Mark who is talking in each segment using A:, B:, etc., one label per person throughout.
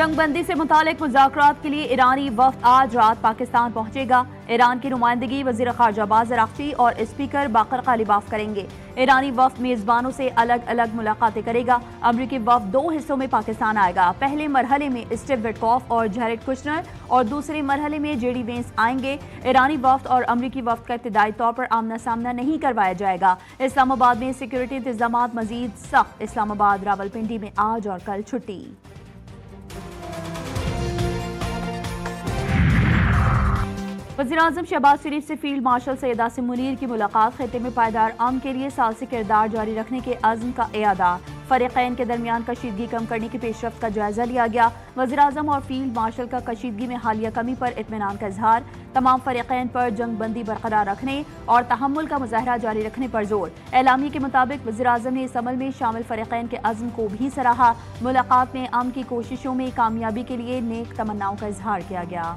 A: جنگ بندی سے متعلق مذاکرات کے لیے ایرانی وفد آج رات پاکستان پہنچے گا۔ ایران کی نمائندگی وزیر خارجہ عباس اراغچی اور اسپیکر باقر غالیباف کریں گے۔ ایرانی وفد میزبانوں سے الگ الگ ملاقاتیں کرے گا۔ امریکی وفد 2 حصوں میں پاکستان آئے گا۔ پہلے مرحلے میں اسٹیو وٹکوف اور جیریڈ کشنر اور دوسرے مرحلے میں جے ڈی وینس آئیں گے۔ ایرانی وفد اور امریکی وفد کا ابتدائی طور پر آمنا سامنا نہیں کروایا جائے گا۔ اسلام آباد میں سیکیورٹی انتظامات مزید سخت۔ اسلام آباد راولپنڈی میں آج اور کل چھٹی۔ وزیراعظم شہباز شریف سے فیلڈ مارشل سید عاصم منیر کی ملاقات۔ خطے میں پائیدار امن کے لیے ثالثی کردار جاری رکھنے کے عزم کا اعادہ۔ فریقین کے درمیان کشیدگی کم کرنے کی پیش رفت کا جائزہ لیا گیا۔ وزیراعظم اور فیلڈ مارشل کا کشیدگی میں حالیہ کمی پر اطمینان کا اظہار۔ تمام فریقین پر جنگ بندی برقرار رکھنے اور تحمل کا مظاہرہ جاری رکھنے پر زور۔ اعلامیے کے مطابق وزیراعظم نے اس عمل میں شامل فریقین کے عزم کو بھی سراہا۔ ملاقات میں امن کی کوششوں میں کامیابی کے لیے نیک تمناؤں کا اظہار کیا گیا۔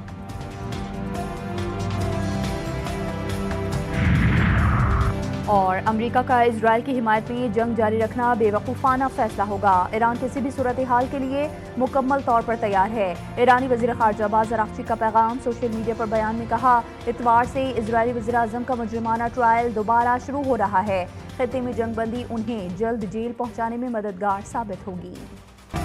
A: اور امریکہ کا اسرائیل کی حمایت میں جنگ جاری رکھنا بے وقوفانہ فیصلہ ہوگا۔ ایران کسی بھی صورتحال کے لیے مکمل طور پر تیار ہے۔ ایرانی وزیر خارجہ عباس اراغچی کا پیغام۔ سوشل میڈیا پر بیان میں کہا، اتوار سے اسرائیلی وزیراعظم کا مجرمانہ ٹرائل دوبارہ شروع ہو رہا ہے۔ خطے میں جنگ بندی انہیں جلد جیل پہنچانے میں مددگار ثابت ہوگی۔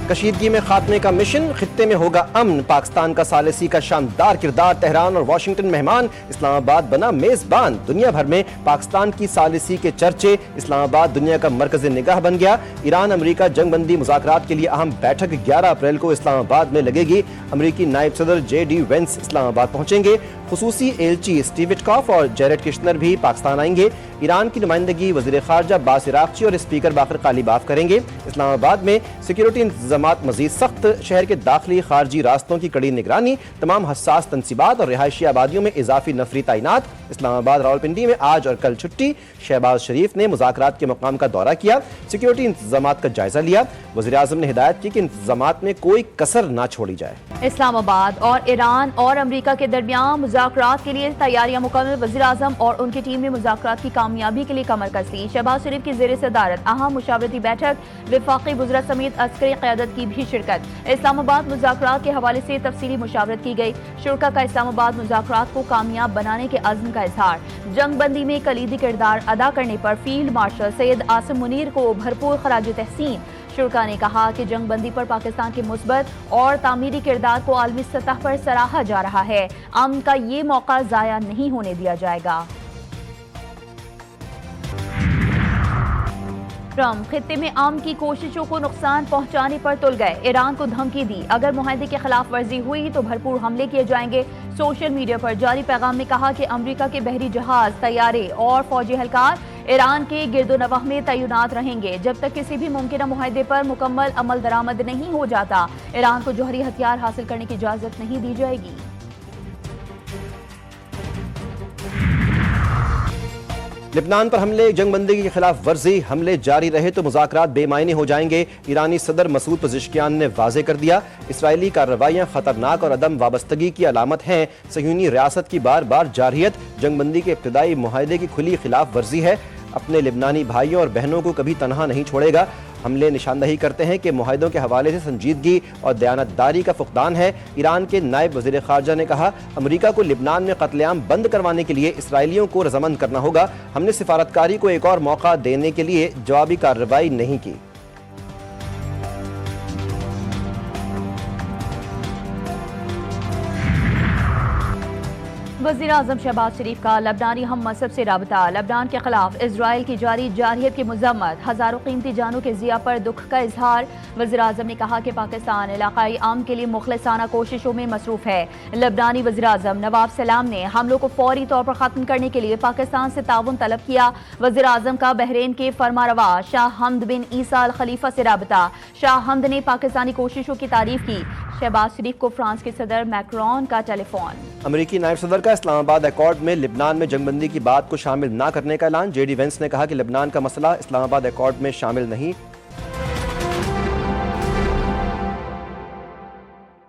B: کشیدگی میں خاتمے کا مشن، خطے میں ہوگا امن۔ پاکستان کا ثالثی کا شاندار کردار، تہران اور واشنگٹن مہمان، اسلام آباد بنا میزبان۔ دنیا بھر میں پاکستان کی ثالثی کے چرچے، اسلام آباد دنیا کا مرکز نگاہ بن گیا۔ ایران امریکہ جنگ بندی مذاکرات کے لیے اہم بیٹھک 11 اپریل کو اسلام آباد میں لگے گی۔ امریکی نائب صدر جے ڈی وینس اسلام آباد پہنچیں گے۔ خصوصی ایلچی اسٹیو وٹکوف اور جیریڈ کشنر بھی پاکستان آئیں گے۔ ایران کی نمائندگی وزیر خارجہ عباس اراغچی اور اسپیکر باقر غالیباف کریں گے۔ اسلام آباد میں سیکیورٹی انتظامات مزید سخت، شہر کے داخلی خارجی راستوں کی کڑی نگرانی، تمام حساس تنصیبات اور رہائشی آبادیوں میں اضافی نفری تعینات۔ اسلام آباد راولپنڈی میں آج اور کل چھٹی۔ شہباز شریف نے مذاکرات کے مقام کا دورہ کیا، سیکیورٹی انتظامات کا جائزہ لیا۔ وزیراعظم نے ہدایت کی کہ انتظامات میں کوئی کسر نہ چھوڑی جائے۔
A: اسلام آباد اور ایران اور امریکہ کے درمیان مذاکرات کے لیے تیاریاں مکمل۔ وزیراعظم اور ان کی ٹیم نے مذاکرات کی کامیابی کے لیے کمر کس لی۔ شہباز شریف کی زیر صدارت اہم مشاورتی بیٹھک، وفاقی وزراء سمیت عسکری قیادت کی بھی شرکت۔ اسلام آباد مذاکرات کے حوالے سے تفصیلی مشاورت کی گئی۔ شرکاء کا اسلام آباد مذاکرات کو کامیاب بنانے کے عزم کا اظہار۔ جنگ بندی میں کلیدی کردار ادا کرنے پر فیلڈ مارشل سید عاصم منیر کو بھرپور خراج تحسین۔ شرکاء نے کہا کہ جنگ بندی پر پاکستان کے مثبت اور تعمیری کردار کو عالمی سطح پر سراہا جا رہا ہے۔ امن کا یہ موقع ضائع نہیں ہونے دیا جائے گا۔ ٹرمپ خطے میں امن کی کوششوں کو نقصان پہنچانے پر تل گئے۔ ایران کو دھمکی دی، اگر معاہدے کی خلاف ورزی ہوئی تو بھرپور حملے کیے جائیں گے۔ سوشل میڈیا پر جاری پیغام میں کہا کہ امریکہ کے بحری جہاز، طیارے اور فوجی اہلکار ایران کے گرد و نواح میں تعینات رہیں گے جب تک کسی بھی ممکنہ معاہدے پر مکمل عمل درآمد نہیں ہو جاتا۔ ایران کو جوہری ہتھیار حاصل کرنے کی اجازت نہیں دی جائے گی۔
B: لبنان پر حملے، جنگ بندی کی خلاف ورزی، حملے جاری رہے تو مذاکرات بے معنی ہو جائیں گے۔ ایرانی صدر مسعود پزشکیان نے واضح کر دیا، اسرائیلی کارروائیاں خطرناک اور عدم وابستگی کی علامت ہیں۔ صہیونی ریاست کی بار بار جارحیت جنگ بندی کے ابتدائی معاہدے کی کھلی خلاف ورزی ہے۔ اپنے لبنانی بھائیوں اور بہنوں کو کبھی تنہا نہیں چھوڑے گا۔ حملے نشاندہی کرتے ہیں کہ معاہدوں کے حوالے سے سنجیدگی اور دیانتداری کا فقدان ہے۔ ایران کے نائب وزیر خارجہ نے کہا، امریکہ کو لبنان میں قتل عام بند کروانے کے لیے اسرائیلیوں کو رضامند کرنا ہوگا۔ ہم نے سفارتکاری کو ایک اور موقع دینے کے لیے جوابی کارروائی نہیں کی۔
A: وزیراعظم شہباز شریف کا لبنانی ہم مذہب سے رابطہ۔ لبنان کے خلاف اسرائیل کی جاری جارحیت کی مذمت، ہزاروں قیمتی جانوں کے ضیاع پر دکھ کا اظہار۔ وزیراعظم نے کہا کہ پاکستان علاقائی امن کے لیے مخلصانہ کوششوں میں مصروف ہے۔ لبنانی وزیراعظم نواب سلام نے حملوں کو فوری طور پر ختم کرنے کے لیے پاکستان سے تعاون طلب کیا۔ وزیراعظم کا بحرین کے فرمانروا شاہ حمد بن عیسیٰ الخلیفہ سے رابطہ۔ شاہ حمد نے پاکستانی کوششوں کی تعریف کی۔ شہباز شریف کو فرانس کے صدر میکرون کا ٹیلی فون۔
B: امریکی نائب صدر کا اسلام آباد ایکارڈ میں لبنان میں جنگ بندی کی بات کو شامل نہ کرنے کا اعلان۔ جے ڈی وینس نے کہا کہ لبنان کا مسئلہ اسلام آباد ایکارڈ میں شامل نہیں۔